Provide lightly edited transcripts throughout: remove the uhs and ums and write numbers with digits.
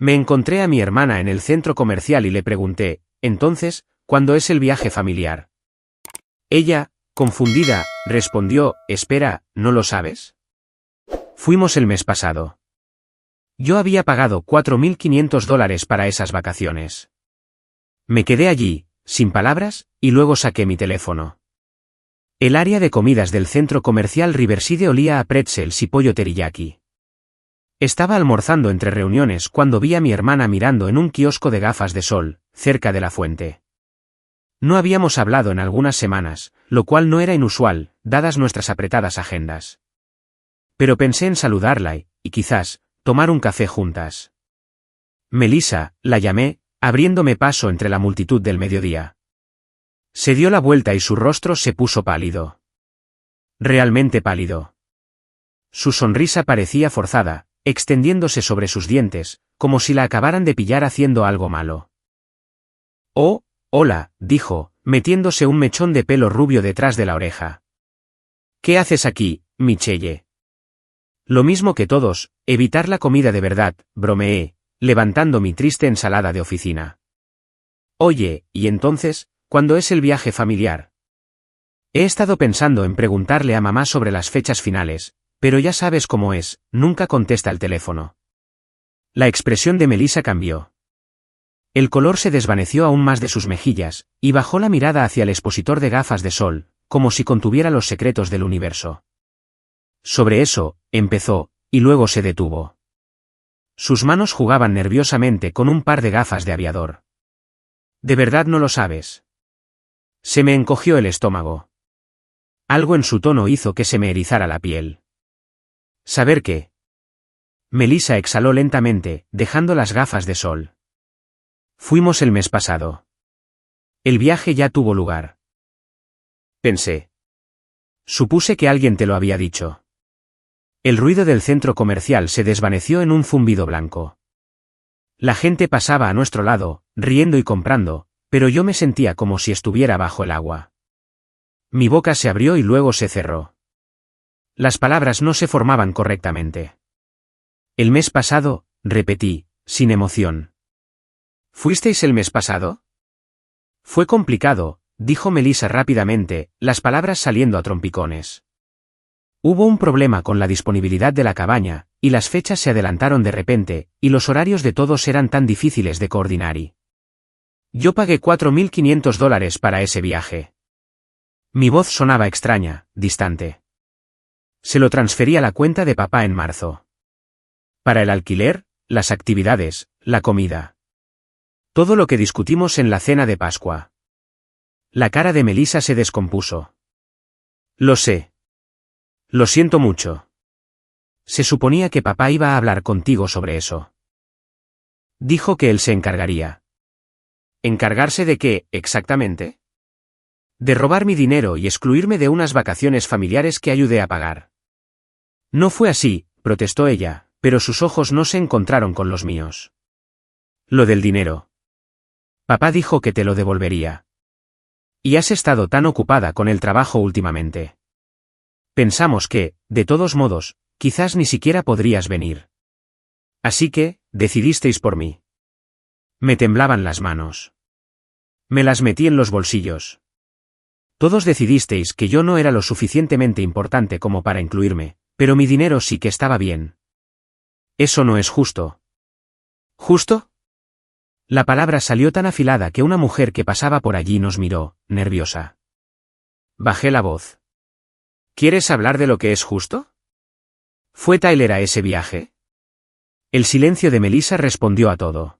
Me encontré a mi hermana en el centro comercial y le pregunté, entonces, ¿cuándo es el viaje familiar? Ella, confundida, respondió, espera, ¿no lo sabes? Fuimos el mes pasado. Yo había pagado $4.500 para esas vacaciones. Me quedé allí, sin palabras, y luego saqué mi teléfono. El área de comidas del centro comercial Riverside olía a pretzels y pollo teriyaki. Estaba almorzando entre reuniones cuando vi a mi hermana mirando en un kiosco de gafas de sol, cerca de la fuente. No habíamos hablado en algunas semanas, lo cual no era inusual, dadas nuestras apretadas agendas. Pero pensé en saludarla y quizás, tomar un café juntas. Melissa, la llamé, abriéndome paso entre la multitud del mediodía. Se dio la vuelta y su rostro se puso pálido. Realmente pálido. Su sonrisa parecía forzada, extendiéndose sobre sus dientes, como si la acabaran de pillar haciendo algo malo. Oh, hola, dijo, metiéndose un mechón de pelo rubio detrás de la oreja. ¿Qué haces aquí, Michelle? Lo mismo que todos, evitar la comida de verdad, bromeé, levantando mi triste ensalada de oficina. Oye, ¿y entonces, cuándo es el viaje familiar? He estado pensando en preguntarle a mamá sobre las fechas finales, pero ya sabes cómo es, nunca contesta el teléfono. La expresión de Melissa cambió. El color se desvaneció aún más de sus mejillas, y bajó la mirada hacia el expositor de gafas de sol, como si contuviera los secretos del universo. Sobre eso, empezó, y luego se detuvo. Sus manos jugaban nerviosamente con un par de gafas de aviador. ¿De verdad no lo sabes? Se me encogió el estómago. Algo en su tono hizo que se me erizara la piel. ¿Saber qué? Melissa exhaló lentamente, dejando las gafas de sol. Fuimos el mes pasado. El viaje ya tuvo lugar. Pensé. Supuse que alguien te lo había dicho. El ruido del centro comercial se desvaneció en un zumbido blanco. La gente pasaba a nuestro lado, riendo y comprando, pero yo me sentía como si estuviera bajo el agua. Mi boca se abrió y luego se cerró. Las palabras no se formaban correctamente. El mes pasado, repetí, sin emoción. ¿Fuisteis el mes pasado? Fue complicado, dijo Melissa rápidamente, las palabras saliendo a trompicones. Hubo un problema con la disponibilidad de la cabaña, y las fechas se adelantaron de repente, y los horarios de todos eran tan difíciles de coordinar y... Yo pagué $4.500 para ese viaje. Mi voz sonaba extraña, distante. Se lo transferí a la cuenta de papá en marzo. Para el alquiler, las actividades, la comida. Todo lo que discutimos en la cena de Pascua. La cara de Melissa se descompuso. Lo sé. Lo siento mucho. Se suponía que papá iba a hablar contigo sobre eso. Dijo que él se encargaría. ¿Encargarse de qué, exactamente? De robar mi dinero y excluirme de unas vacaciones familiares que ayudé a pagar. No fue así, protestó ella, pero sus ojos no se encontraron con los míos. Lo del dinero. Papá dijo que te lo devolvería. Y has estado tan ocupada con el trabajo últimamente. Pensamos que, de todos modos, quizás ni siquiera podrías venir. Así que, decidisteis por mí. Me temblaban las manos. Me las metí en los bolsillos. Todos decidisteis que yo no era lo suficientemente importante como para incluirme, pero mi dinero sí que estaba bien. Eso no es justo. ¿Justo? La palabra salió tan afilada que una mujer que pasaba por allí nos miró, nerviosa. Bajé la voz. ¿Quieres hablar de lo que es justo? ¿Fue Tyler a ese viaje? El silencio de Melissa respondió a todo.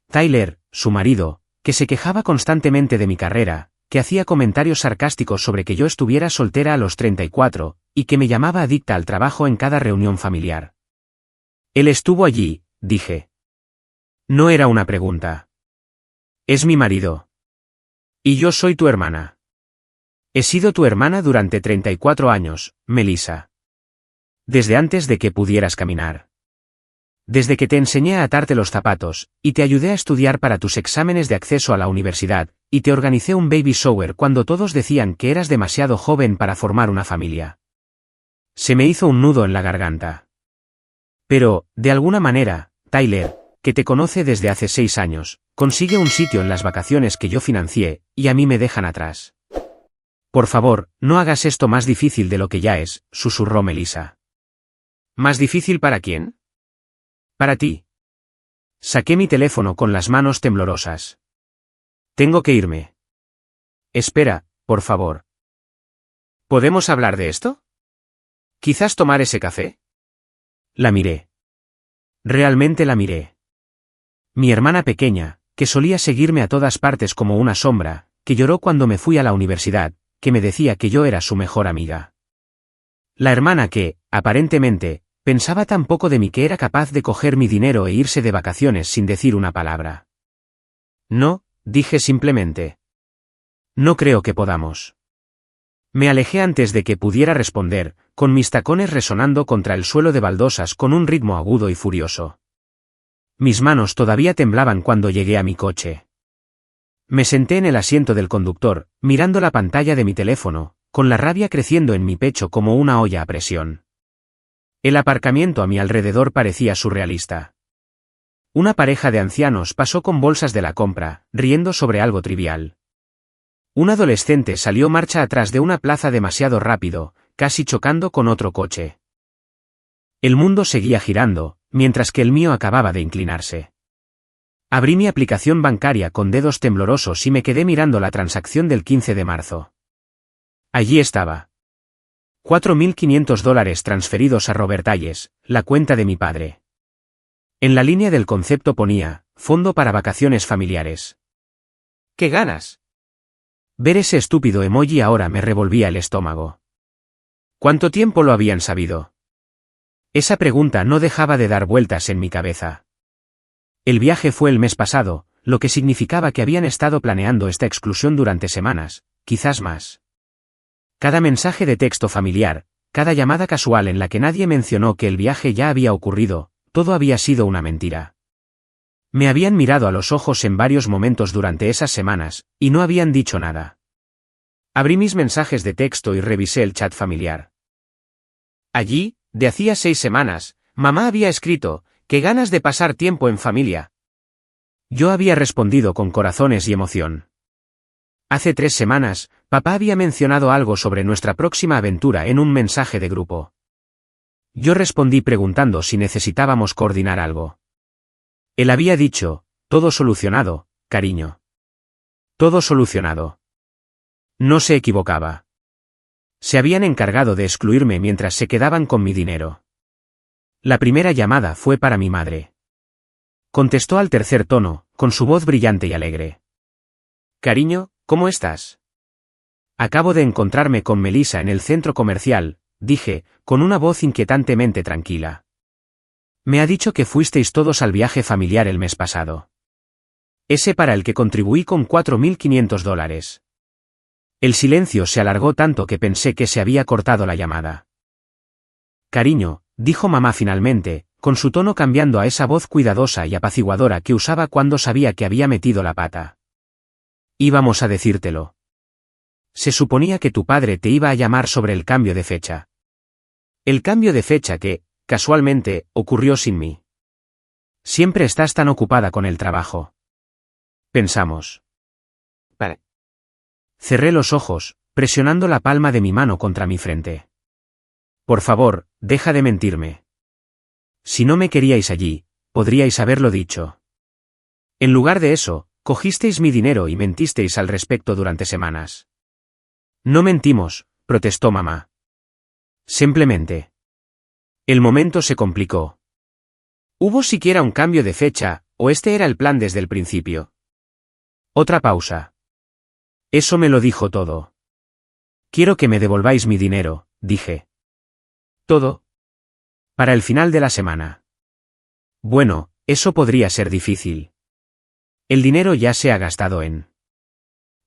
Tyler, su marido, que se quejaba constantemente de mi carrera, que hacía comentarios sarcásticos sobre que yo estuviera soltera a los 34, y que me llamaba adicta al trabajo en cada reunión familiar. Él estuvo allí, dije. No era una pregunta. Es mi marido. Y yo soy tu hermana. He sido tu hermana durante 34 años, Melissa. Desde antes de que pudieras caminar. Desde que te enseñé a atarte los zapatos, y te ayudé a estudiar para tus exámenes de acceso a la universidad, y te organicé un baby shower cuando todos decían que eras demasiado joven para formar una familia. Se me hizo un nudo en la garganta. Pero, de alguna manera, Tyler, que te conoce desde hace 6 años, consigue un sitio en las vacaciones que yo financié, y a mí me dejan atrás. Por favor, no hagas esto más difícil de lo que ya es, susurró Melissa. ¿Más difícil para quién? Para ti. Saqué mi teléfono con las manos temblorosas. Tengo que irme. Espera, por favor. ¿Podemos hablar de esto? ¿Quizás tomar ese café? La miré. Realmente la miré. Mi hermana pequeña, que solía seguirme a todas partes como una sombra, que lloró cuando me fui a la universidad, que me decía que yo era su mejor amiga. La hermana que, aparentemente, pensaba tan poco de mí que era capaz de coger mi dinero e irse de vacaciones sin decir una palabra. No, dije simplemente. No creo que podamos. Me alejé antes de que pudiera responder, con mis tacones resonando contra el suelo de baldosas con un ritmo agudo y furioso. Mis manos todavía temblaban cuando llegué a mi coche. Me senté en el asiento del conductor, mirando la pantalla de mi teléfono, con la rabia creciendo en mi pecho como una olla a presión. El aparcamiento a mi alrededor parecía surrealista. Una pareja de ancianos pasó con bolsas de la compra, riendo sobre algo trivial. Un adolescente salió marcha atrás de una plaza demasiado rápido, casi chocando con otro coche. El mundo seguía girando, mientras que el mío acababa de inclinarse. Abrí mi aplicación bancaria con dedos temblorosos y me quedé mirando la transacción del 15 de marzo. Allí estaba. $4.500 transferidos a Robert Hayes, la cuenta de mi padre. En la línea del concepto ponía, fondo para vacaciones familiares. ¿Qué ganas? Ver ese estúpido emoji ahora me revolvía el estómago. ¿Cuánto tiempo lo habían sabido? Esa pregunta no dejaba de dar vueltas en mi cabeza. El viaje fue el mes pasado, lo que significaba que habían estado planeando esta exclusión durante semanas, quizás más. Cada mensaje de texto familiar, cada llamada casual en la que nadie mencionó que el viaje ya había ocurrido, todo había sido una mentira. Me habían mirado a los ojos en varios momentos durante esas semanas, y no habían dicho nada. Abrí mis mensajes de texto y revisé el chat familiar. Allí, de hacía 6 semanas, mamá había escrito, «Qué ganas de pasar tiempo en familia». Yo había respondido con corazones y emoción. Hace 3 semanas, papá había mencionado algo sobre nuestra próxima aventura en un mensaje de grupo. Yo respondí preguntando si necesitábamos coordinar algo. Él había dicho, todo solucionado, cariño. Todo solucionado. No se equivocaba. Se habían encargado de excluirme mientras se quedaban con mi dinero. La primera llamada fue para mi madre. Contestó al tercer tono, con su voz brillante y alegre. Cariño, ¿cómo estás? Acabo de encontrarme con Melissa en el centro comercial, dije, con una voz inquietantemente tranquila. Me ha dicho que fuisteis todos al viaje familiar el mes pasado. Ese para el que contribuí con $4.500. El silencio se alargó tanto que pensé que se había cortado la llamada. Cariño, dijo mamá finalmente, con su tono cambiando a esa voz cuidadosa y apaciguadora que usaba cuando sabía que había metido la pata. Íbamos a decírtelo. Se suponía que tu padre te iba a llamar sobre el cambio de fecha. El cambio de fecha que, casualmente, ocurrió sin mí. Siempre estás tan ocupada con el trabajo. Pensamos. Vale. Cerré los ojos, presionando la palma de mi mano contra mi frente. Por favor, deja de mentirme. Si no me queríais allí, podríais haberlo dicho. En lugar de eso, cogisteis mi dinero y mentisteis al respecto durante semanas. No mentimos, protestó mamá. Simplemente. El momento se complicó. ¿Hubo siquiera un cambio de fecha, o este era el plan desde el principio? Otra pausa. Eso me lo dijo todo. Quiero que me devolváis mi dinero, dije. ¿Todo? Para el final de la semana. Bueno, eso podría ser difícil. El dinero ya se ha gastado en...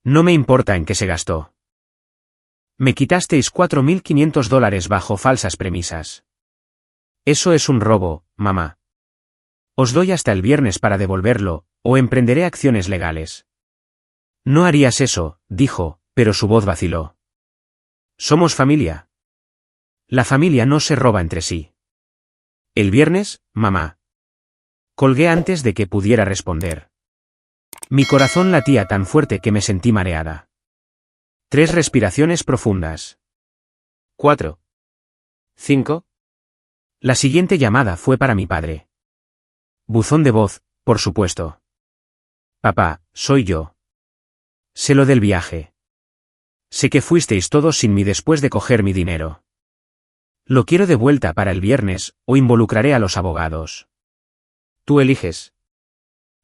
No me importa en qué se gastó. Me quitasteis $4.500 bajo falsas premisas. Eso es un robo, mamá. Os doy hasta el viernes para devolverlo, o emprenderé acciones legales. No harías eso, dijo, pero su voz vaciló. Somos familia. La familia no se roba entre sí. ¿El viernes, mamá? Colgué antes de que pudiera responder. Mi corazón latía tan fuerte que me sentí mareada. 3 respiraciones profundas. 4. 5. La siguiente llamada fue para mi padre. Buzón de voz, por supuesto. Papá, soy yo. Sé lo del viaje. Sé que fuisteis todos sin mí después de coger mi dinero. Lo quiero de vuelta para el viernes, o involucraré a los abogados. Tú eliges.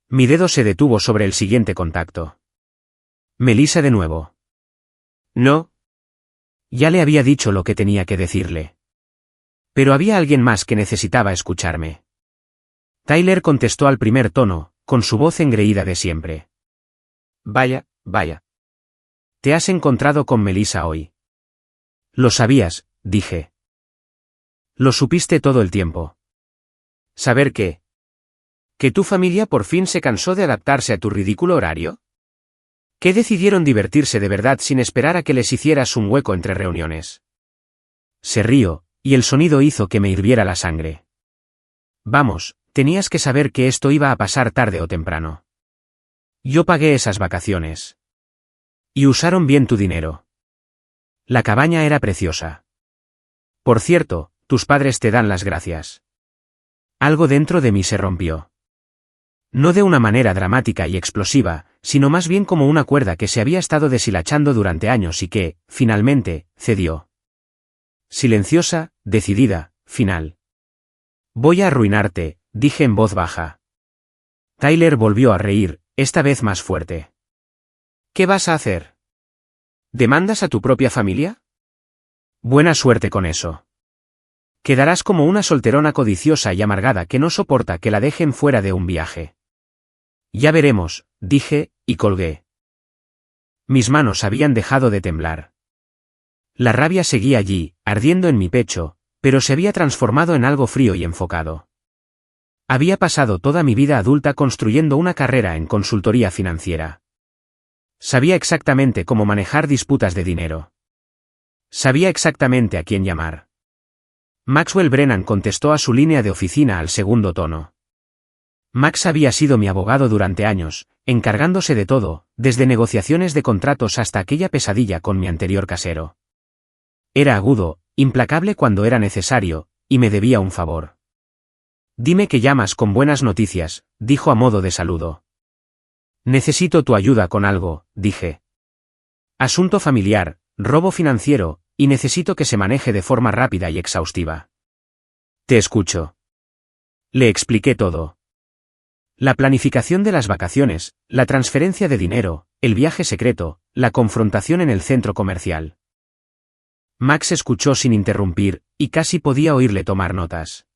Mi dedo se detuvo sobre el siguiente contacto. Melissa de nuevo. No. Ya le había dicho lo que tenía que decirle. Pero había alguien más que necesitaba escucharme. Tyler contestó al primer tono, con su voz engreída de siempre. Vaya, vaya. Te has encontrado con Melissa hoy. Lo sabías, dije. Lo supiste todo el tiempo. ¿Saber qué? ¿Que tu familia por fin se cansó de adaptarse a tu ridículo horario? ¿Que decidieron divertirse de verdad sin esperar a que les hicieras un hueco entre reuniones? Se rió, y el sonido hizo que me hirviera la sangre. Vamos, tenías que saber que esto iba a pasar tarde o temprano. Yo pagué esas vacaciones. Y usaron bien tu dinero. La cabaña era preciosa. Por cierto, tus padres te dan las gracias. Algo dentro de mí se rompió. No de una manera dramática y explosiva, sino más bien como una cuerda que se había estado deshilachando durante años y que, finalmente, cedió. Silenciosa, decidida, final. Voy a arruinarte, dije en voz baja. Tyler volvió a reír, esta vez más fuerte. ¿Qué vas a hacer? ¿Demandas a tu propia familia? Buena suerte con eso. Quedarás como una solterona codiciosa y amargada que no soporta que la dejen fuera de un viaje. Ya veremos, dije, y colgué. Mis manos habían dejado de temblar. La rabia seguía allí, ardiendo en mi pecho, pero se había transformado en algo frío y enfocado. Había pasado toda mi vida adulta construyendo una carrera en consultoría financiera. Sabía exactamente cómo manejar disputas de dinero. Sabía exactamente a quién llamar. Maxwell Brennan contestó a su línea de oficina al segundo tono. Max había sido mi abogado durante años, encargándose de todo, desde negociaciones de contratos hasta aquella pesadilla con mi anterior casero. Era agudo, implacable cuando era necesario, y me debía un favor. Dime que llamas con buenas noticias, dijo a modo de saludo. Necesito tu ayuda con algo, dije. Asunto familiar, robo financiero, y necesito que se maneje de forma rápida y exhaustiva. Te escucho. Le expliqué todo. La planificación de las vacaciones, la transferencia de dinero, el viaje secreto, la confrontación en el centro comercial. Max escuchó sin interrumpir, y casi podía oírle tomar notas.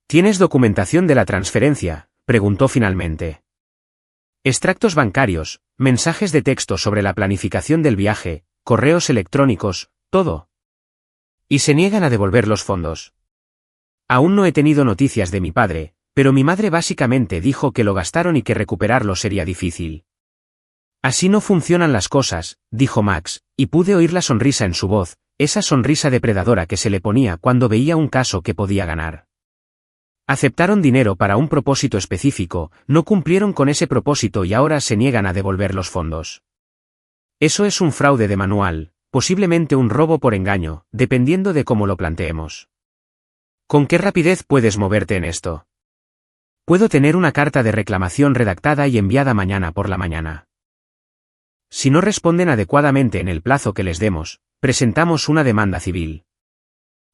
¿Tienes documentación de la transferencia?, preguntó finalmente. Extractos bancarios, mensajes de texto sobre la planificación del viaje, correos electrónicos, todo. Y se niegan a devolver los fondos. Aún no he tenido noticias de mi padre, pero mi madre básicamente dijo que lo gastaron y que recuperarlo sería difícil. Así no funcionan las cosas, dijo Max, y pude oír la sonrisa en su voz, esa sonrisa depredadora que se le ponía cuando veía un caso que podía ganar. Aceptaron dinero para un propósito específico, no cumplieron con ese propósito y ahora se niegan a devolver los fondos. Eso es un fraude de manual, posiblemente un robo por engaño, dependiendo de cómo lo planteemos. ¿Con qué rapidez puedes moverte en esto? Puedo tener una carta de reclamación redactada y enviada mañana por la mañana. Si no responden adecuadamente en el plazo que les demos, presentamos una demanda civil.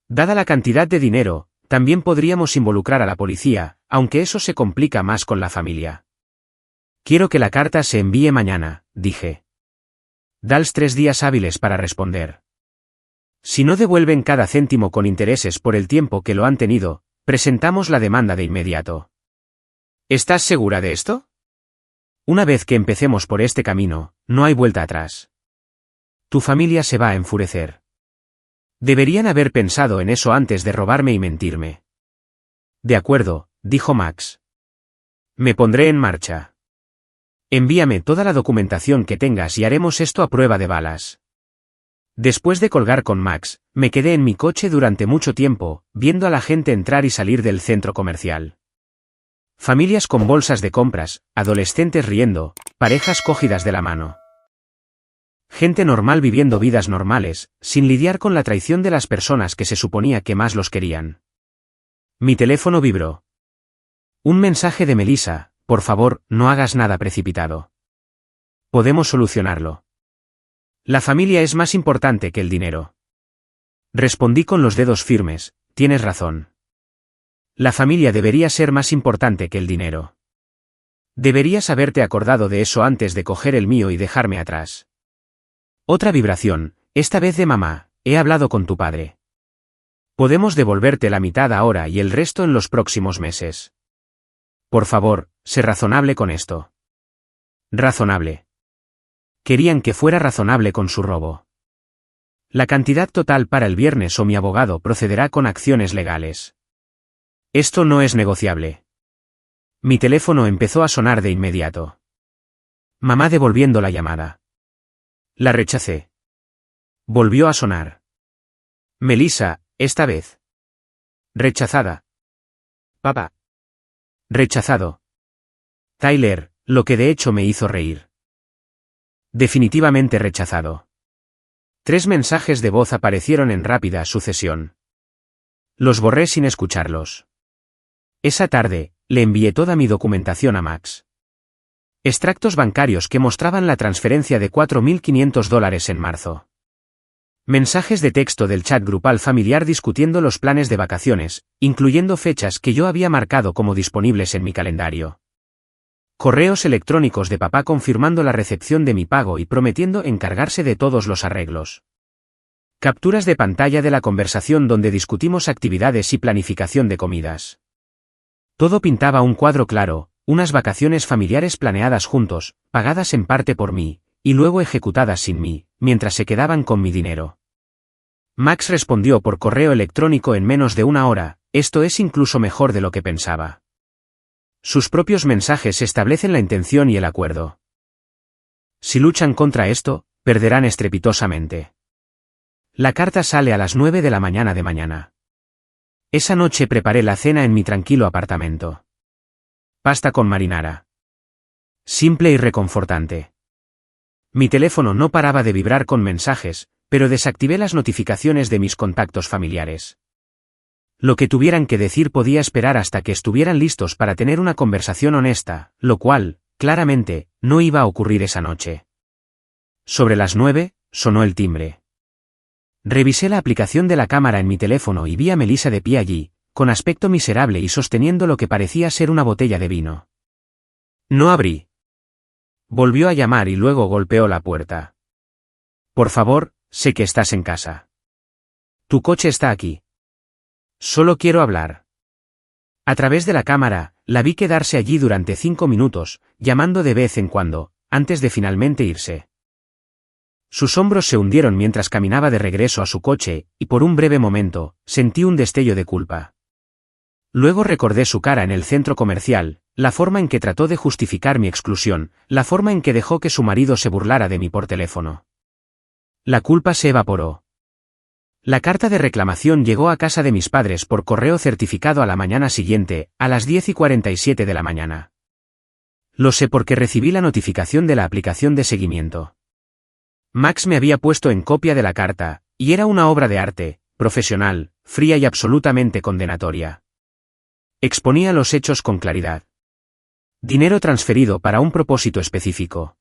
Dada la cantidad de dinero, también podríamos involucrar a la policía, aunque eso se complica más con la familia. Quiero que la carta se envíe mañana, dije. Dales 3 días hábiles para responder. Si no devuelven cada céntimo con intereses por el tiempo que lo han tenido, presentamos la demanda de inmediato. ¿Estás segura de esto? Una vez que empecemos por este camino, no hay vuelta atrás. Tu familia se va a enfurecer. Deberían haber pensado en eso antes de robarme y mentirme. De acuerdo, dijo Max. Me pondré en marcha. Envíame toda la documentación que tengas y haremos esto a prueba de balas. Después de colgar con Max, me quedé en mi coche durante mucho tiempo, viendo a la gente entrar y salir del centro comercial. Familias con bolsas de compras, adolescentes riendo, parejas cogidas de la mano. Gente normal viviendo vidas normales, sin lidiar con la traición de las personas que se suponía que más los querían. Mi teléfono vibró. Un mensaje de Melissa: por favor, no hagas nada precipitado. Podemos solucionarlo. La familia es más importante que el dinero. Respondí con los dedos firmes: tienes razón. La familia debería ser más importante que el dinero. Deberías haberte acordado de eso antes de coger el mío y dejarme atrás. Otra vibración, esta vez de mamá: he hablado con tu padre. Podemos devolverte la mitad ahora y el resto en los próximos meses. Por favor, sé razonable con esto. Razonable. Querían que fuera razonable con su robo. La cantidad total para el viernes o mi abogado procederá con acciones legales. Esto no es negociable. Mi teléfono empezó a sonar de inmediato. Mamá devolviendo la llamada. La rechacé. Volvió a sonar. Melissa, esta vez. Rechazada. Papá. Rechazado. Tyler, lo que de hecho me hizo reír. Definitivamente rechazado. 3 mensajes de voz aparecieron en rápida sucesión. Los borré sin escucharlos. Esa tarde, le envié toda mi documentación a Max. Extractos bancarios que mostraban la transferencia de $4.500 en marzo. Mensajes de texto del chat grupal familiar discutiendo los planes de vacaciones, incluyendo fechas que yo había marcado como disponibles en mi calendario. Correos electrónicos de papá confirmando la recepción de mi pago y prometiendo encargarse de todos los arreglos. Capturas de pantalla de la conversación donde discutimos actividades y planificación de comidas. Todo pintaba un cuadro claro: unas vacaciones familiares planeadas juntos, pagadas en parte por mí, y luego ejecutadas sin mí, mientras se quedaban con mi dinero. Max respondió por correo electrónico en menos de 1 hora: esto es incluso mejor de lo que pensaba. Sus propios mensajes establecen la intención y el acuerdo. Si luchan contra esto, perderán estrepitosamente. La carta sale a las 9 de la mañana de mañana. Esa noche preparé la cena en mi tranquilo apartamento. Pasta con marinara. Simple y reconfortante. Mi teléfono no paraba de vibrar con mensajes, pero desactivé las notificaciones de mis contactos familiares. Lo que tuvieran que decir podía esperar hasta que estuvieran listos para tener una conversación honesta, lo cual, claramente, no iba a ocurrir esa noche. Sobre las 9, sonó el timbre. Revisé la aplicación de la cámara en mi teléfono y vi a Melissa de pie allí, con aspecto miserable y sosteniendo lo que parecía ser una botella de vino. No abrí. Volvió a llamar y luego golpeó la puerta. Por favor, sé que estás en casa. Tu coche está aquí. Solo quiero hablar. A través de la cámara, la vi quedarse allí durante 5 minutos, llamando de vez en cuando, antes de finalmente irse. Sus hombros se hundieron mientras caminaba de regreso a su coche, y por un breve momento, sentí un destello de culpa. Luego recordé su cara en el centro comercial, la forma en que trató de justificar mi exclusión, la forma en que dejó que su marido se burlara de mí por teléfono. La culpa se evaporó. La carta de reclamación llegó a casa de mis padres por correo certificado a la mañana siguiente, a las 10:47 de la mañana. Lo sé porque recibí la notificación de la aplicación de seguimiento. Max me había puesto en copia de la carta, y era una obra de arte, profesional, fría y absolutamente condenatoria. Exponía los hechos con claridad. Dinero transferido para un propósito específico.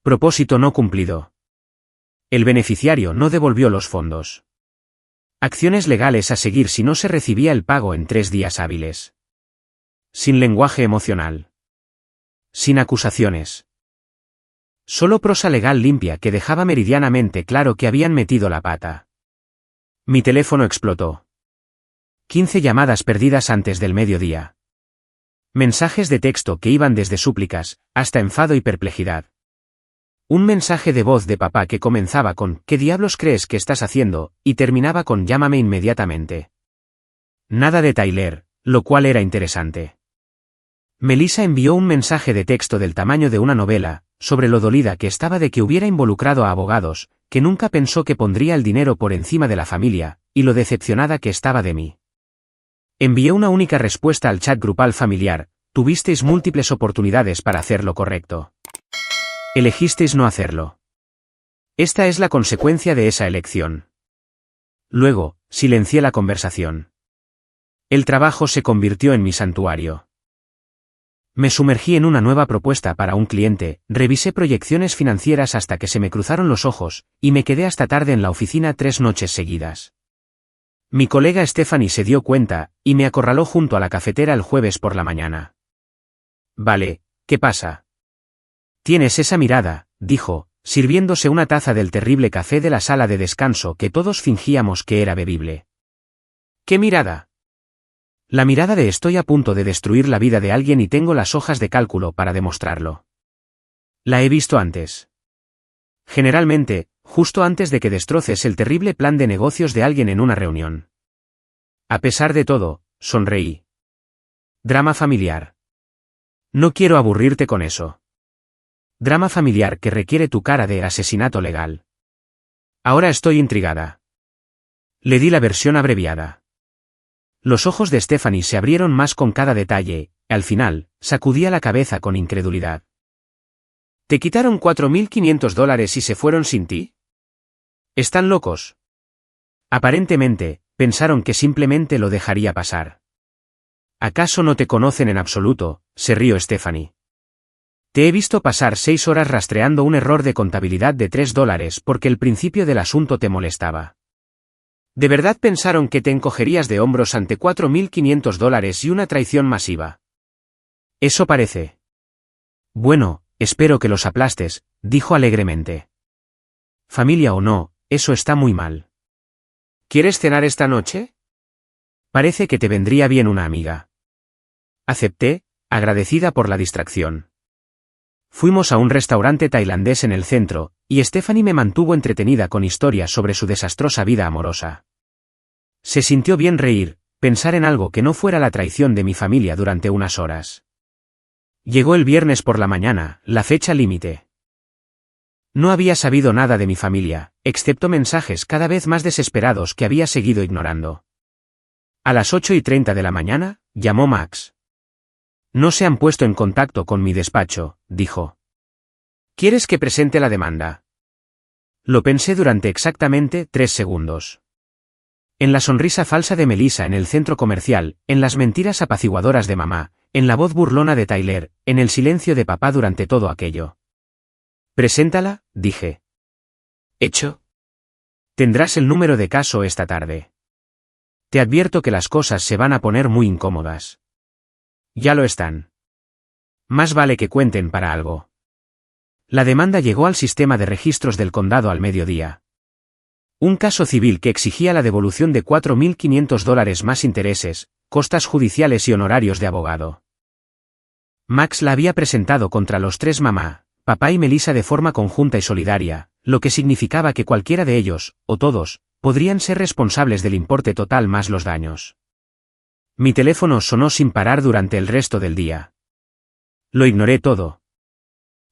Propósito no cumplido. El beneficiario no devolvió los fondos. Acciones legales a seguir si no se recibía el pago en 3 días hábiles. Sin lenguaje emocional. Sin acusaciones. Solo prosa legal limpia que dejaba meridianamente claro que habían metido la pata. Mi teléfono explotó. 15 llamadas perdidas antes del mediodía. Mensajes de texto que iban desde súplicas, hasta enfado y perplejidad. Un mensaje de voz de papá que comenzaba con «¿Qué diablos crees que estás haciendo?» y terminaba con «Llámame inmediatamente». Nada de Tyler, lo cual era interesante. Melissa envió un mensaje de texto del tamaño de una novela, sobre lo dolida que estaba de que hubiera involucrado a abogados, que nunca pensó que pondría el dinero por encima de la familia, y lo decepcionada que estaba de mí. Envié una única respuesta al chat grupal familiar, tuvisteis múltiples oportunidades para hacer lo correcto. Elegisteis no hacerlo. Esta es la consecuencia de esa elección. Luego, silencié la conversación. El trabajo se convirtió en mi santuario. Me sumergí en una nueva propuesta para un cliente, revisé proyecciones financieras hasta que se me cruzaron los ojos, y me quedé hasta tarde en la oficina 3 noches seguidas. Mi colega Stephanie se dio cuenta, y me acorraló junto a la cafetera el jueves por la mañana. Vale, ¿qué pasa? Tienes esa mirada, dijo, sirviéndose una taza del terrible café de la sala de descanso que todos fingíamos que era bebible. ¿Qué mirada? La mirada de estoy a punto de destruir la vida de alguien y tengo las hojas de cálculo para demostrarlo. La he visto antes. Generalmente, justo antes de que destroces el terrible plan de negocios de alguien en una reunión. A pesar de todo, sonreí. Drama familiar. No quiero aburrirte con eso. Drama familiar que requiere tu cara de asesinato legal. Ahora estoy intrigada. Le di la versión abreviada. Los ojos de Stephanie se abrieron más con cada detalle, y al final, sacudía la cabeza con incredulidad. ¿Te quitaron $4.500 y se fueron sin ti? ¿Están locos? Aparentemente, pensaron que simplemente lo dejaría pasar. ¿Acaso no te conocen en absoluto?, se rió Stephanie. Te he visto pasar 6 horas rastreando un error de contabilidad de $3 porque el principio del asunto te molestaba. ¿De verdad pensaron que te encogerías de hombros ante $4.500 y una traición masiva? Eso parece. Bueno, espero que los aplastes, dijo alegremente. Familia o no, eso está muy mal. ¿Quieres cenar esta noche? Parece que te vendría bien una amiga. Acepté, agradecida por la distracción. Fuimos a un restaurante tailandés en el centro, y Stephanie me mantuvo entretenida con historias sobre su desastrosa vida amorosa. Se sintió bien reír, pensar en algo que no fuera la traición de mi familia durante unas horas. Llegó el viernes por la mañana, la fecha límite. No había sabido nada de mi familia, excepto mensajes cada vez más desesperados que había seguido ignorando. A las 8:30 de la mañana, llamó Max. No se han puesto en contacto con mi despacho, dijo. ¿Quieres que presente la demanda? Lo pensé durante exactamente 3 segundos. En la sonrisa falsa de Melissa en el centro comercial, en las mentiras apaciguadoras de mamá, en la voz burlona de Tyler, en el silencio de papá durante todo aquello. Preséntala, dije. Hecho. Tendrás el número de caso esta tarde. Te advierto que las cosas se van a poner muy incómodas. Ya lo están. Más vale que cuenten para algo. La demanda llegó al sistema de registros del condado al mediodía. Un caso civil que exigía la devolución de $4.500 más intereses, costas judiciales y honorarios de abogado. Max la había presentado contra los 3 mamá, papá y Melissa de forma conjunta y solidaria, lo que significaba que cualquiera de ellos, o todos, podrían ser responsables del importe total más los daños. Mi teléfono sonó sin parar durante el resto del día. Lo ignoré todo.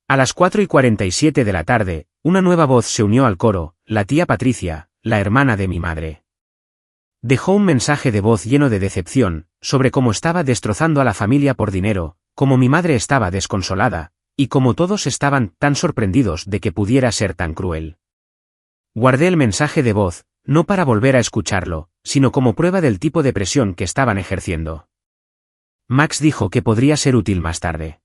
A las 4:47 de la tarde, una nueva voz se unió al coro, la tía Patricia, la hermana de mi madre. Dejó un mensaje de voz lleno de decepción, sobre cómo estaba destrozando a la familia por dinero, cómo mi madre estaba desconsolada, y cómo todos estaban tan sorprendidos de que pudiera ser tan cruel. Guardé el mensaje de voz, no para volver a escucharlo, sino como prueba del tipo de presión que estaban ejerciendo. Max dijo que podría ser útil más tarde.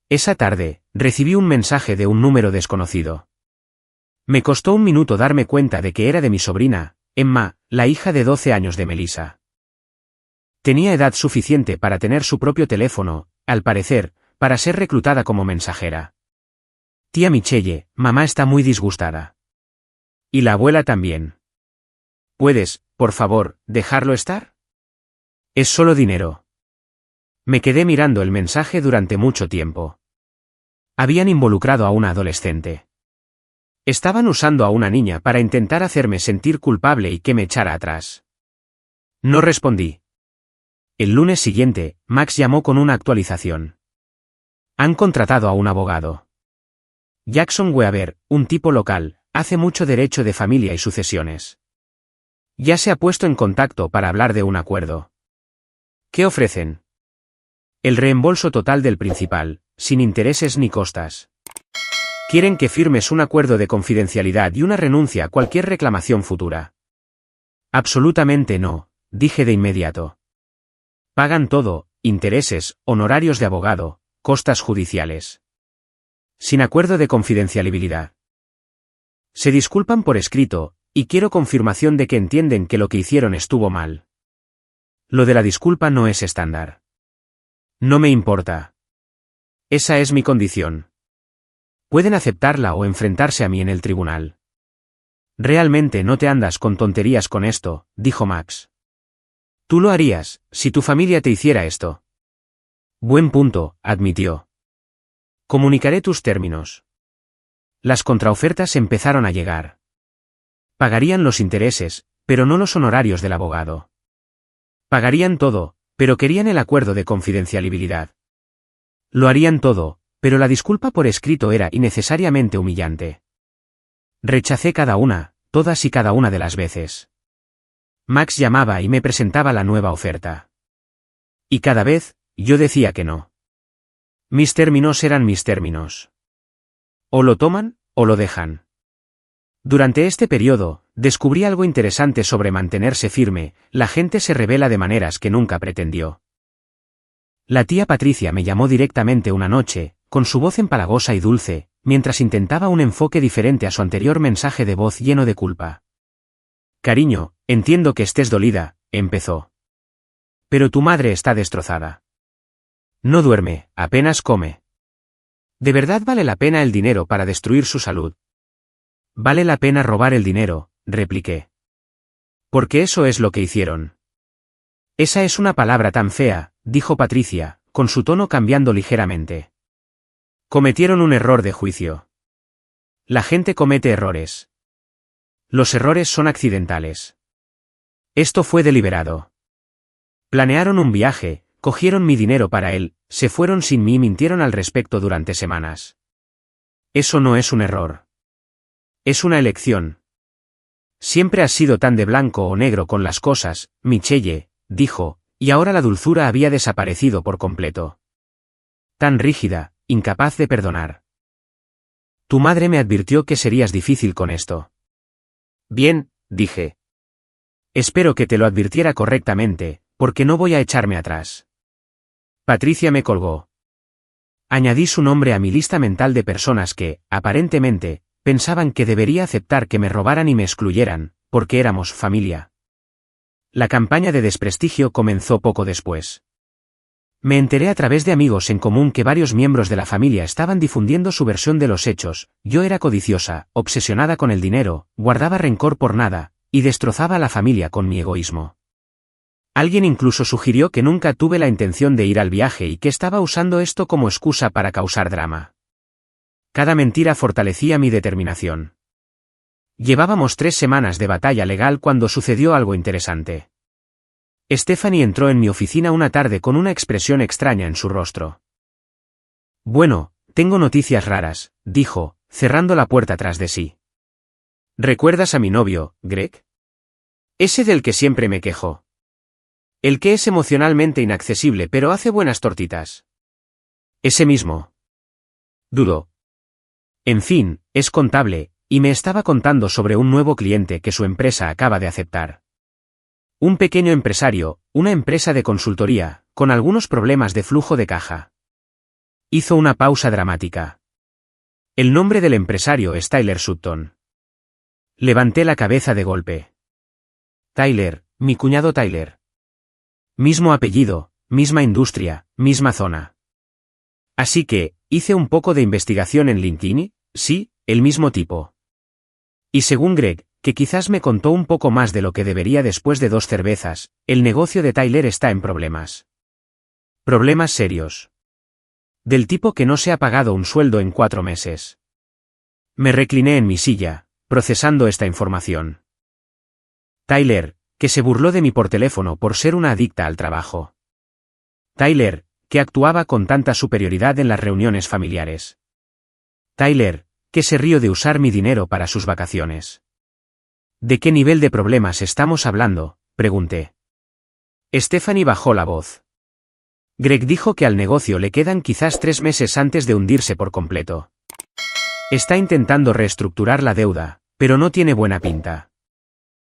Esa tarde, recibí un mensaje de un número desconocido. Me costó un minuto darme cuenta de que era de mi sobrina, Emma, la hija de 12 años de Melissa. Tenía edad suficiente para tener su propio teléfono, al parecer, para ser reclutada como mensajera. Tía Michelle, mamá está muy disgustada. Y la abuela también. ¿Puedes, por favor, dejarlo estar? Es solo dinero. Me quedé mirando el mensaje durante mucho tiempo. Habían involucrado a una adolescente. Estaban usando a una niña para intentar hacerme sentir culpable y que me echara atrás. No respondí. El lunes siguiente, Max llamó con una actualización. Han contratado a un abogado. Jackson Weaver, un tipo local, hace mucho derecho de familia y sucesiones. Ya se ha puesto en contacto para hablar de un acuerdo. ¿Qué ofrecen? El reembolso total del principal, sin intereses ni costas. Quieren que firmes un acuerdo de confidencialidad y una renuncia a cualquier reclamación futura. Absolutamente no, dije de inmediato. Pagan todo, intereses, honorarios de abogado, costas judiciales. Sin acuerdo de confidencialidad. Se disculpan por escrito, y quiero confirmación de que entienden que lo que hicieron estuvo mal. Lo de la disculpa no es estándar. No me importa. Esa es mi condición. Pueden aceptarla o enfrentarse a mí en el tribunal. Realmente no te andas con tonterías con esto, dijo Max. Tú lo harías, si tu familia te hiciera esto. Buen punto, admitió. Comunicaré tus términos. Las contraofertas empezaron a llegar. Pagarían los intereses, pero no los honorarios del abogado. Pagarían todo, pero querían el acuerdo de confidencialidad. Lo harían todo, pero la disculpa por escrito era innecesariamente humillante. Rechacé todas y cada una de las veces. Max llamaba y me presentaba la nueva oferta. Y cada vez, yo decía que no. Mis términos eran mis términos. O lo toman, o lo dejan. Durante este periodo, descubrí algo interesante sobre mantenerse firme, la gente se rebela de maneras que nunca pretendió. La tía Patricia me llamó directamente una noche, con su voz empalagosa y dulce, mientras intentaba un enfoque diferente a su anterior mensaje de voz lleno de culpa. Cariño, entiendo que estés dolida, empezó. Pero tu madre está destrozada. No duerme, apenas come. ¿De verdad vale la pena el dinero para destruir su salud? Vale la pena robar el dinero, repliqué. Porque eso es lo que hicieron. Esa es una palabra tan fea, dijo Patricia, con su tono cambiando ligeramente. Cometieron un error de juicio. La gente comete errores. Los errores son accidentales. Esto fue deliberado. Planearon un viaje, cogieron mi dinero para él, se fueron sin mí y mintieron al respecto durante semanas. Eso no es un error. Es una elección. Siempre has sido tan de blanco o negro con las cosas, Michelle, dijo, y ahora la dulzura había desaparecido por completo. Tan rígida, incapaz de perdonar. Tu madre me advirtió que serías difícil con esto. Bien, dije. Espero que te lo advirtiera correctamente, porque no voy a echarme atrás. Patricia me colgó. Añadí su nombre a mi lista mental de personas que, aparentemente, pensaban que debería aceptar que me robaran y me excluyeran, porque éramos familia. La campaña de desprestigio comenzó poco después. Me enteré a través de amigos en común que varios miembros de la familia estaban difundiendo su versión de los hechos. Yo era codiciosa, obsesionada con el dinero, guardaba rencor por nada, y destrozaba a la familia con mi egoísmo. Alguien incluso sugirió que nunca tuve la intención de ir al viaje y que estaba usando esto como excusa para causar drama. Cada mentira fortalecía mi determinación. Llevábamos 3 semanas de batalla legal cuando sucedió algo interesante. Stephanie entró en mi oficina una tarde con una expresión extraña en su rostro. Bueno, tengo noticias raras, dijo, cerrando la puerta tras de sí. ¿Recuerdas a mi novio, Greg? Ese del que siempre me quejo. El que es emocionalmente inaccesible pero hace buenas tortitas. Ese mismo. Dudó. En fin, es contable, y me estaba contando sobre un nuevo cliente que su empresa acaba de aceptar. Un pequeño empresario, una empresa de consultoría, con algunos problemas de flujo de caja. Hizo una pausa dramática. El nombre del empresario es Tyler Sutton. Levanté la cabeza de golpe. Tyler, mi cuñado Tyler. Mismo apellido, misma industria, misma zona. Así que, hice un poco de investigación en LinkedIn, sí, el mismo tipo. Y según Greg, que quizás me contó un poco más de lo que debería después de 2 cervezas, el negocio de Tyler está en problemas. Problemas serios. Del tipo que no se ha pagado un sueldo en 4 meses. Me recliné en mi silla, procesando esta información. Tyler, que se burló de mí por teléfono por ser una adicta al trabajo. Tyler, que actuaba con tanta superioridad en las reuniones familiares. Tyler, que se rió de usar mi dinero para sus vacaciones. ¿De qué nivel de problemas estamos hablando?, pregunté. Stephanie bajó la voz. Greg dijo que al negocio le quedan quizás 3 meses antes de hundirse por completo. Está intentando reestructurar la deuda, pero no tiene buena pinta.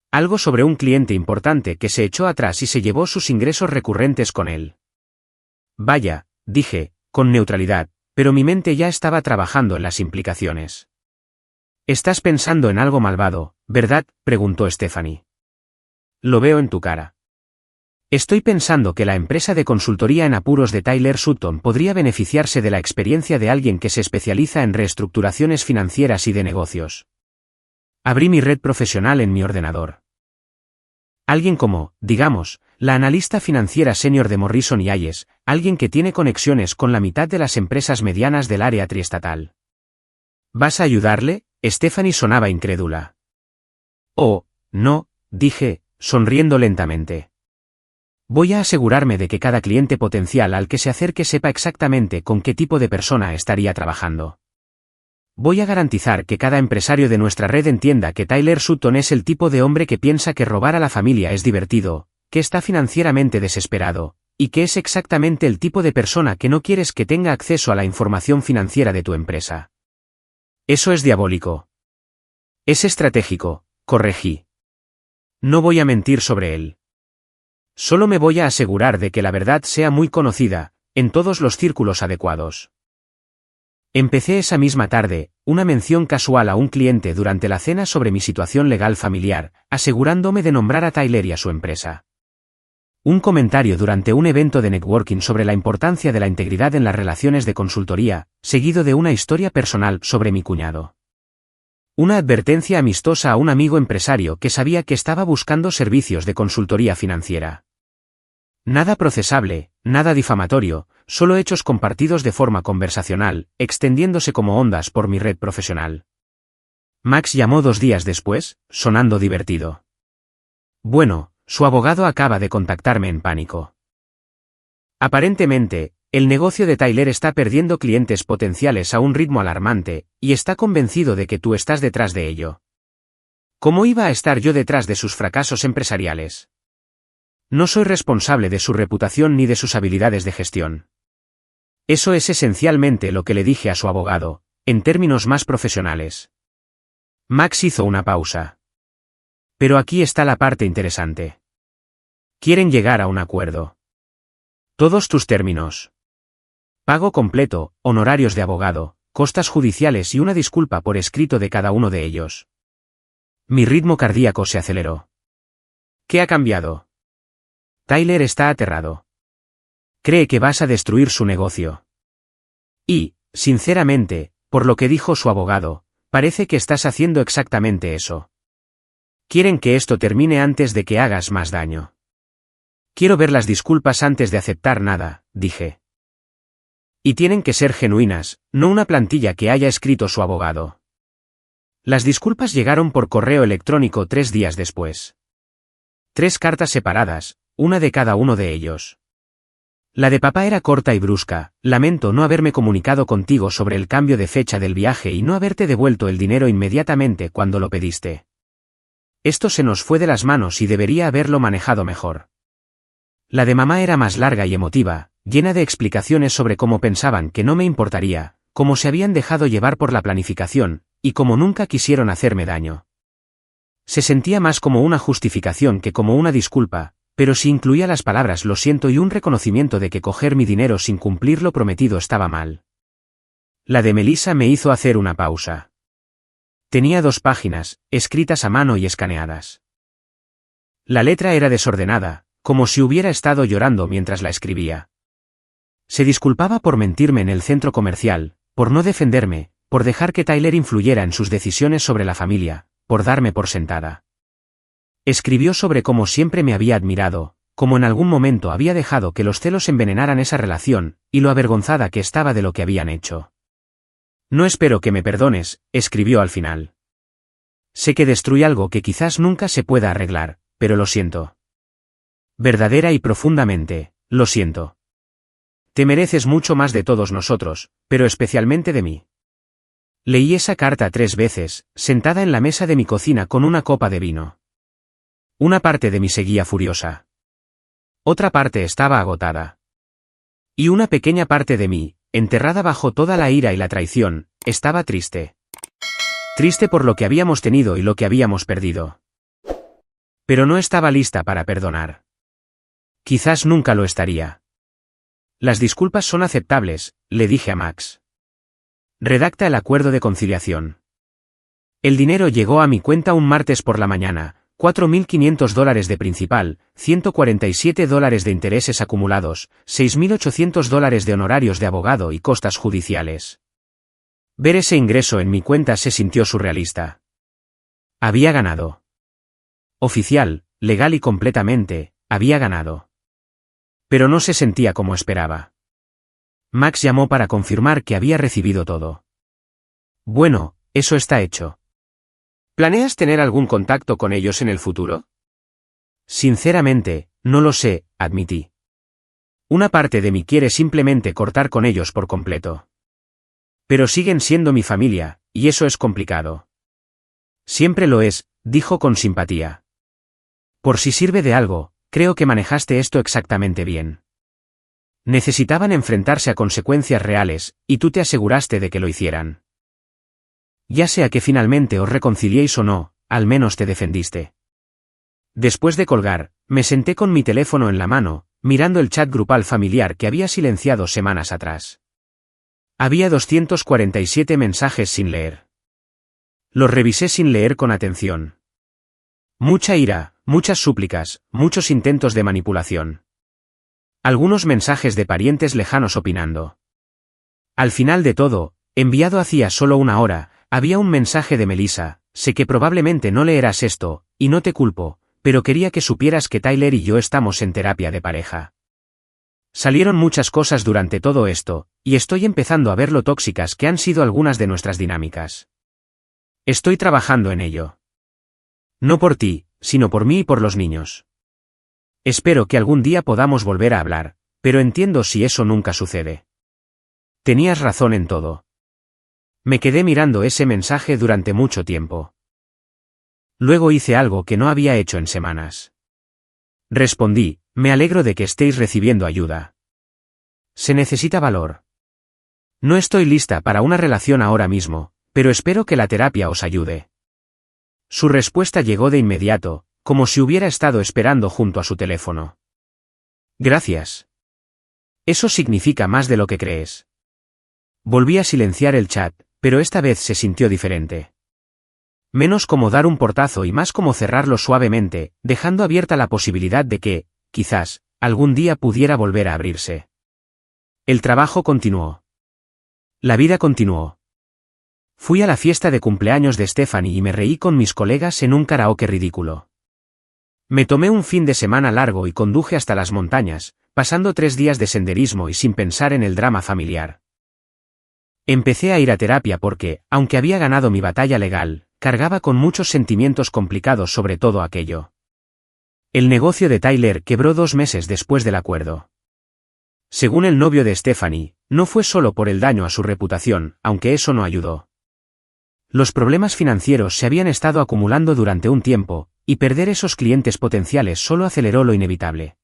Algo sobre un cliente importante que se echó atrás y se llevó sus ingresos recurrentes con él. Vaya, dije, con neutralidad, pero mi mente ya estaba trabajando en las implicaciones. «Estás pensando en algo malvado, ¿verdad?», preguntó Stephanie. «Lo veo en tu cara». Estoy pensando que la empresa de consultoría en apuros de Tyler Sutton podría beneficiarse de la experiencia de alguien que se especializa en reestructuraciones financieras y de negocios. Abrí mi red profesional en mi ordenador. Alguien como, digamos, la analista financiera senior de Morrison y Hayes, alguien que tiene conexiones con la mitad de las empresas medianas del área triestatal. ¿Vas a ayudarle? Stephanie sonaba incrédula. Oh, no, dije, sonriendo lentamente. Voy a asegurarme de que cada cliente potencial al que se acerque sepa exactamente con qué tipo de persona estaría trabajando. Voy a garantizar que cada empresario de nuestra red entienda que Tyler Sutton es el tipo de hombre que piensa que robar a la familia es divertido, que está financieramente desesperado, y que es exactamente el tipo de persona que no quieres que tenga acceso a la información financiera de tu empresa. Eso es diabólico. Es estratégico, corregí. No voy a mentir sobre él. Solo me voy a asegurar de que la verdad sea muy conocida, en todos los círculos adecuados. Empecé esa misma tarde, una mención casual a un cliente durante la cena sobre mi situación legal familiar, asegurándome de nombrar a Tyler y a su empresa. Un comentario durante un evento de networking sobre la importancia de la integridad en las relaciones de consultoría, seguido de una historia personal sobre mi cuñado. Una advertencia amistosa a un amigo empresario que sabía que estaba buscando servicios de consultoría financiera. Nada procesable, nada difamatorio, solo hechos compartidos de forma conversacional, extendiéndose como ondas por mi red profesional. Max llamó 2 días después, sonando divertido. Bueno, su abogado acaba de contactarme en pánico. Aparentemente, el negocio de Tyler está perdiendo clientes potenciales a un ritmo alarmante, y está convencido de que tú estás detrás de ello. ¿Cómo iba a estar yo detrás de sus fracasos empresariales? No soy responsable de su reputación ni de sus habilidades de gestión. Eso es esencialmente lo que le dije a su abogado, en términos más profesionales. Max hizo una pausa. Pero aquí está la parte interesante. Quieren llegar a un acuerdo. Todos tus términos. Pago completo, honorarios de abogado, costas judiciales y una disculpa por escrito de cada uno de ellos. Mi ritmo cardíaco se aceleró. ¿Qué ha cambiado? Tyler está aterrado. Cree que vas a destruir su negocio. Y, sinceramente, por lo que dijo su abogado, parece que estás haciendo exactamente eso. Quieren que esto termine antes de que hagas más daño. Quiero ver las disculpas antes de aceptar nada, dije. Y tienen que ser genuinas, no una plantilla que haya escrito su abogado. Las disculpas llegaron por correo electrónico 3 días después. 3 cartas separadas, una de cada uno de ellos. La de papá era corta y brusca: lamento no haberme comunicado contigo sobre el cambio de fecha del viaje y no haberte devuelto el dinero inmediatamente cuando lo pediste. Esto se nos fue de las manos y debería haberlo manejado mejor. La de mamá era más larga y emotiva, llena de explicaciones sobre cómo pensaban que no me importaría, cómo se habían dejado llevar por la planificación, y cómo nunca quisieron hacerme daño. Se sentía más como una justificación que como una disculpa, pero si incluía las palabras lo siento y un reconocimiento de que coger mi dinero sin cumplir lo prometido estaba mal. La de Melissa me hizo hacer una pausa. Tenía 2 páginas, escritas a mano y escaneadas. La letra era desordenada, como si hubiera estado llorando mientras la escribía. Se disculpaba por mentirme en el centro comercial, por no defenderme, por dejar que Tyler influyera en sus decisiones sobre la familia, por darme por sentada. Escribió sobre cómo siempre me había admirado, cómo en algún momento había dejado que los celos envenenaran esa relación, y lo avergonzada que estaba de lo que habían hecho. No espero que me perdones, escribió al final. Sé que destruí algo que quizás nunca se pueda arreglar, pero lo siento. Verdadera y profundamente, lo siento. Te mereces mucho más de todos nosotros, pero especialmente de mí. Leí esa carta 3 veces, sentada en la mesa de mi cocina con una copa de vino. Una parte de mí seguía furiosa. Otra parte estaba agotada. Y una pequeña parte de mí, enterrada bajo toda la ira y la traición, estaba triste. Triste por lo que habíamos tenido y lo que habíamos perdido. Pero no estaba lista para perdonar. Quizás nunca lo estaría. Las disculpas son aceptables, le dije a Max. Redacta el acuerdo de conciliación. El dinero llegó a mi cuenta un martes por la mañana, $4.500 de principal, $147 de intereses acumulados, $6.800 de honorarios de abogado y costas judiciales. Ver ese ingreso en mi cuenta se sintió surrealista. Había ganado. Oficial, legal y completamente, había ganado. Pero no se sentía como esperaba. Max llamó para confirmar que había recibido todo. Bueno, eso está hecho. ¿Planeas tener algún contacto con ellos en el futuro? Sinceramente, no lo sé, admití. Una parte de mí quiere simplemente cortar con ellos por completo. Pero siguen siendo mi familia, y eso es complicado. Siempre lo es, dijo con simpatía. Por si sirve de algo, creo que manejaste esto exactamente bien. Necesitaban enfrentarse a consecuencias reales, y tú te aseguraste de que lo hicieran. Ya sea que finalmente os reconciliéis o no, al menos te defendiste. Después de colgar, me senté con mi teléfono en la mano, mirando el chat grupal familiar que había silenciado semanas atrás. Había 247 mensajes sin leer. Los revisé sin leer con atención. Mucha ira, muchas súplicas, muchos intentos de manipulación. Algunos mensajes de parientes lejanos opinando. Al final de todo, enviado hacía solo una hora, había un mensaje de Melissa: sé que probablemente no leerás esto, y no te culpo, pero quería que supieras que Tyler y yo estamos en terapia de pareja. Salieron muchas cosas durante todo esto, y estoy empezando a ver lo tóxicas que han sido algunas de nuestras dinámicas. Estoy trabajando en ello. No por ti, sino por mí y por los niños. Espero que algún día podamos volver a hablar, pero entiendo si eso nunca sucede. Tenías razón en todo. Me quedé mirando ese mensaje durante mucho tiempo. Luego hice algo que no había hecho en semanas. Respondí: me alegro de que estéis recibiendo ayuda. Se necesita valor. No estoy lista para una relación ahora mismo, pero espero que la terapia os ayude. Su respuesta llegó de inmediato, como si hubiera estado esperando junto a su teléfono. Gracias. Eso significa más de lo que crees. Volví a silenciar el chat, pero esta vez se sintió diferente. Menos como dar un portazo y más como cerrarlo suavemente, dejando abierta la posibilidad de que, quizás, algún día pudiera volver a abrirse. El trabajo continuó. La vida continuó. Fui a la fiesta de cumpleaños de Stephanie y me reí con mis colegas en un karaoke ridículo. Me tomé un fin de semana largo y conduje hasta las montañas, pasando 3 días de senderismo y sin pensar en el drama familiar. Empecé a ir a terapia porque, aunque había ganado mi batalla legal, cargaba con muchos sentimientos complicados sobre todo aquello. El negocio de Tyler quebró 2 meses después del acuerdo. Según el novio de Stephanie, no fue solo por el daño a su reputación, aunque eso no ayudó. Los problemas financieros se habían estado acumulando durante un tiempo, y perder esos clientes potenciales solo aceleró lo inevitable.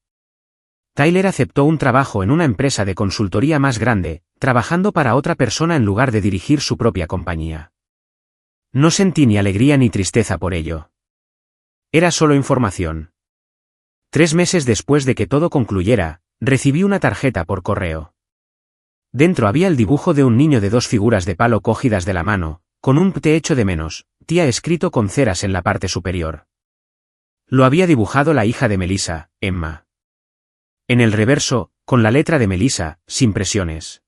Tyler aceptó un trabajo en una empresa de consultoría más grande, trabajando para otra persona en lugar de dirigir su propia compañía. No sentí ni alegría ni tristeza por ello. Era solo información. 3 meses después de que todo concluyera, recibí una tarjeta por correo. Dentro había el dibujo de un niño de 2 figuras de palo cogidas de la mano, con un te echo de menos, tía escrito con ceras en la parte superior. Lo había dibujado la hija de Melissa, Emma. En el reverso, con la letra de Melissa, sin presiones.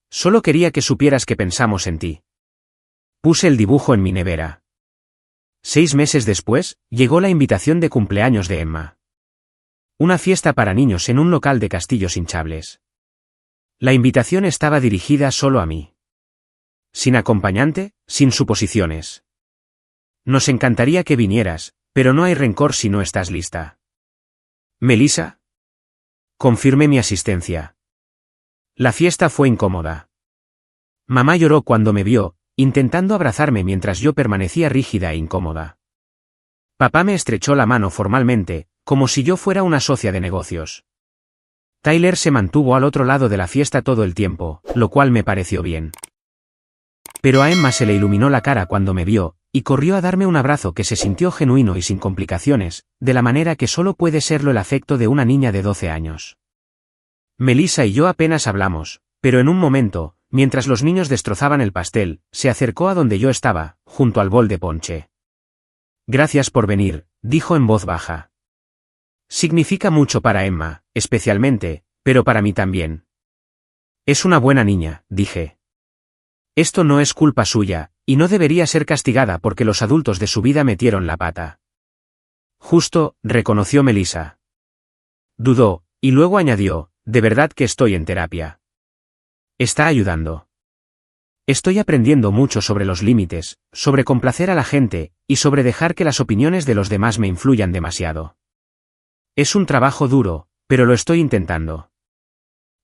Solo quería que supieras que pensamos en ti. Puse el dibujo en mi nevera. 6 meses después, llegó la invitación de cumpleaños de Emma. Una fiesta para niños en un local de castillos hinchables. La invitación estaba dirigida solo a mí. Sin acompañante, sin suposiciones. Nos encantaría que vinieras, pero no hay rencor si no estás lista. ¿Melissa? Confirmé mi asistencia. La fiesta fue incómoda. Mamá lloró cuando me vio, intentando abrazarme mientras yo permanecía rígida e incómoda. Papá me estrechó la mano formalmente, como si yo fuera una socia de negocios. Tyler se mantuvo al otro lado de la fiesta todo el tiempo, lo cual me pareció bien. Pero a Emma se le iluminó la cara cuando me vio, y corrió a darme un abrazo que se sintió genuino y sin complicaciones, de la manera que solo puede serlo el afecto de una niña de 12 años. Melissa y yo apenas hablamos, pero en un momento, mientras los niños destrozaban el pastel, se acercó a donde yo estaba, junto al bol de ponche. Gracias por venir, dijo en voz baja. Significa mucho para Emma, especialmente, pero para mí también. Es una buena niña, dije. Esto no es culpa suya, y no debería ser castigada porque los adultos de su vida metieron la pata. Justo, reconoció Melissa. Dudó, y luego añadió, de verdad que estoy en terapia. Está ayudando. Estoy aprendiendo mucho sobre los límites, sobre complacer a la gente, y sobre dejar que las opiniones de los demás me influyan demasiado. Es un trabajo duro, pero lo estoy intentando.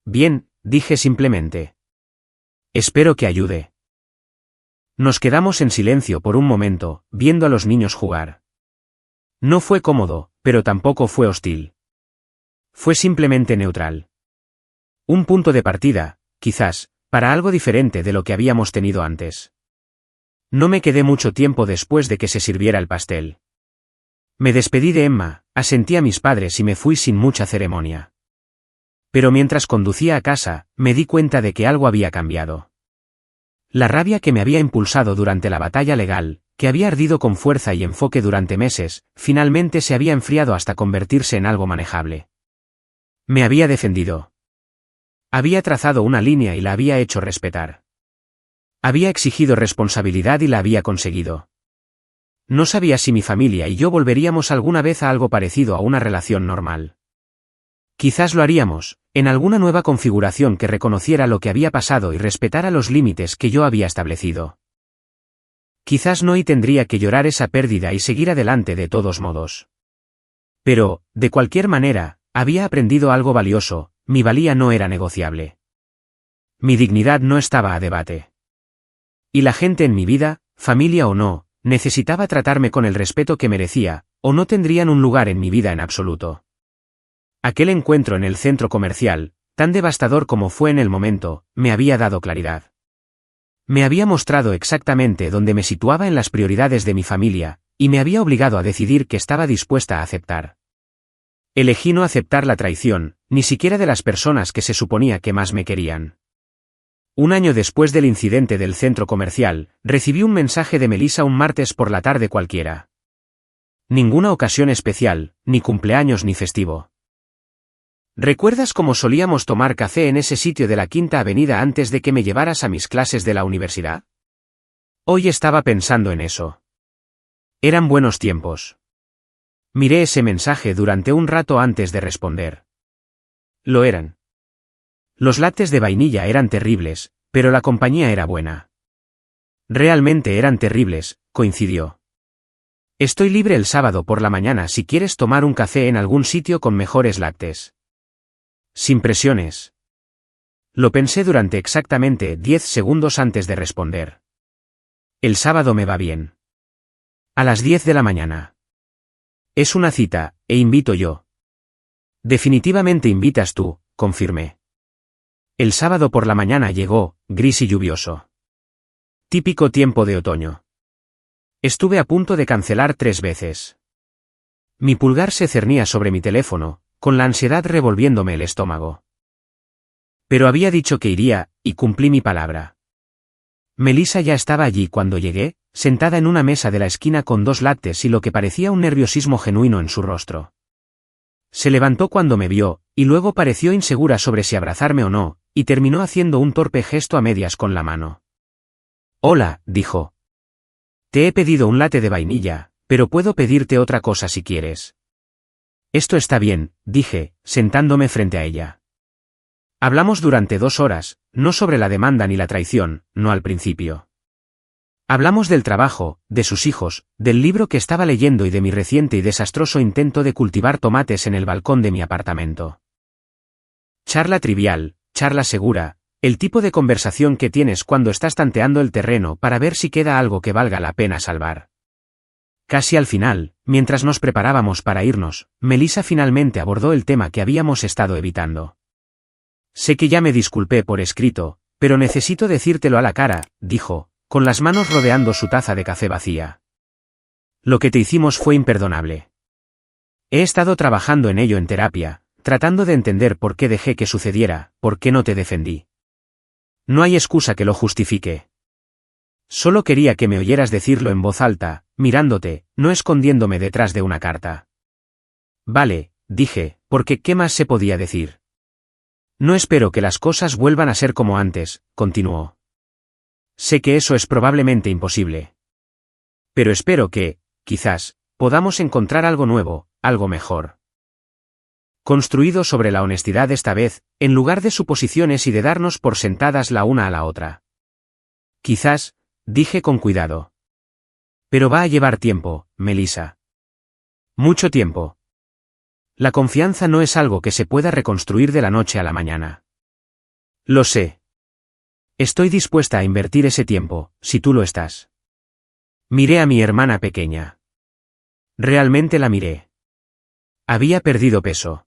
Bien, dije simplemente. Espero que ayude. Nos quedamos en silencio por un momento, viendo a los niños jugar. No fue cómodo, pero tampoco fue hostil. Fue simplemente neutral. Un punto de partida, quizás, para algo diferente de lo que habíamos tenido antes. No me quedé mucho tiempo después de que se sirviera el pastel. Me despedí de Emma, asentí a mis padres y me fui sin mucha ceremonia. Pero mientras conducía a casa, me di cuenta de que algo había cambiado. La rabia que me había impulsado durante la batalla legal, que había ardido con fuerza y enfoque durante meses, finalmente se había enfriado hasta convertirse en algo manejable. Me había defendido. Había trazado una línea y la había hecho respetar. Había exigido responsabilidad y la había conseguido. No sabía si mi familia y yo volveríamos alguna vez a algo parecido a una relación normal. Quizás lo haríamos, en alguna nueva configuración que reconociera lo que había pasado y respetara los límites que yo había establecido. Quizás no y tendría que llorar esa pérdida y seguir adelante de todos modos. Pero, de cualquier manera, había aprendido algo valioso, mi valía no era negociable. Mi dignidad no estaba a debate. Y la gente en mi vida, familia o no, necesitaba tratarme con el respeto que merecía, o no tendrían un lugar en mi vida en absoluto. Aquel encuentro en el centro comercial, tan devastador como fue en el momento, me había dado claridad. Me había mostrado exactamente dónde me situaba en las prioridades de mi familia, y me había obligado a decidir que estaba dispuesta a aceptar. Elegí no aceptar la traición, ni siquiera de las personas que se suponía que más me querían. Un año después del incidente del centro comercial, recibí un mensaje de Melissa un martes por la tarde cualquiera. Ninguna ocasión especial, ni cumpleaños ni festivo. ¿Recuerdas cómo solíamos tomar café en ese sitio de la Quinta Avenida antes de que me llevaras a mis clases de la universidad? Hoy estaba pensando en eso. Eran buenos tiempos. Miré ese mensaje durante un rato antes de responder. Lo eran. Los lattes de vainilla eran terribles, pero la compañía era buena. Realmente eran terribles, coincidió. Estoy libre el sábado por la mañana si quieres tomar un café en algún sitio con mejores lácteos. Sin presiones. Lo pensé durante exactamente 10 segundos antes de responder. El sábado me va bien. A las 10 de la mañana. Es una cita, e invito yo. Definitivamente invitas tú, confirmé. El sábado por la mañana llegó, gris y lluvioso. Típico tiempo de otoño. Estuve a punto de cancelar 3 veces. Mi pulgar se cernía sobre mi teléfono, con la ansiedad revolviéndome el estómago. Pero había dicho que iría, y cumplí mi palabra. Melissa ya estaba allí cuando llegué, sentada en una mesa de la esquina con 2 lácteos y lo que parecía un nerviosismo genuino en su rostro. Se levantó cuando me vio, y luego pareció insegura sobre si abrazarme o no, y terminó haciendo un torpe gesto a medias con la mano. Hola, dijo. Te he pedido un latte de vainilla, pero puedo pedirte otra cosa si quieres. Esto está bien, dije, sentándome frente a ella. Hablamos durante 2 horas, no sobre la demanda ni la traición, no al principio. Hablamos del trabajo, de sus hijos, del libro que estaba leyendo y de mi reciente y desastroso intento de cultivar tomates en el balcón de mi apartamento. Charla trivial, charla segura, el tipo de conversación que tienes cuando estás tanteando el terreno para ver si queda algo que valga la pena salvar. Casi al final, mientras nos preparábamos para irnos, Melissa finalmente abordó el tema que habíamos estado evitando. Sé que ya me disculpé por escrito, pero necesito decírtelo a la cara, dijo, con las manos rodeando su taza de café vacía. Lo que te hicimos fue imperdonable. He estado trabajando en ello en terapia, tratando de entender por qué dejé que sucediera, por qué no te defendí. No hay excusa que lo justifique. Solo quería que me oyeras decirlo en voz alta, mirándote, no escondiéndome detrás de una carta. Vale, dije, porque ¿qué más se podía decir? No espero que las cosas vuelvan a ser como antes, continuó. Sé que eso es probablemente imposible. Pero espero que, quizás, podamos encontrar algo nuevo, algo mejor. Construido sobre la honestidad esta vez, en lugar de suposiciones y de darnos por sentadas la una a la otra. Quizás, dije con cuidado. Pero va a llevar tiempo, Melissa. Mucho tiempo. La confianza no es algo que se pueda reconstruir de la noche a la mañana. Lo sé. Estoy dispuesta a invertir ese tiempo, si tú lo estás. Miré a mi hermana pequeña. Realmente la miré. Había perdido peso.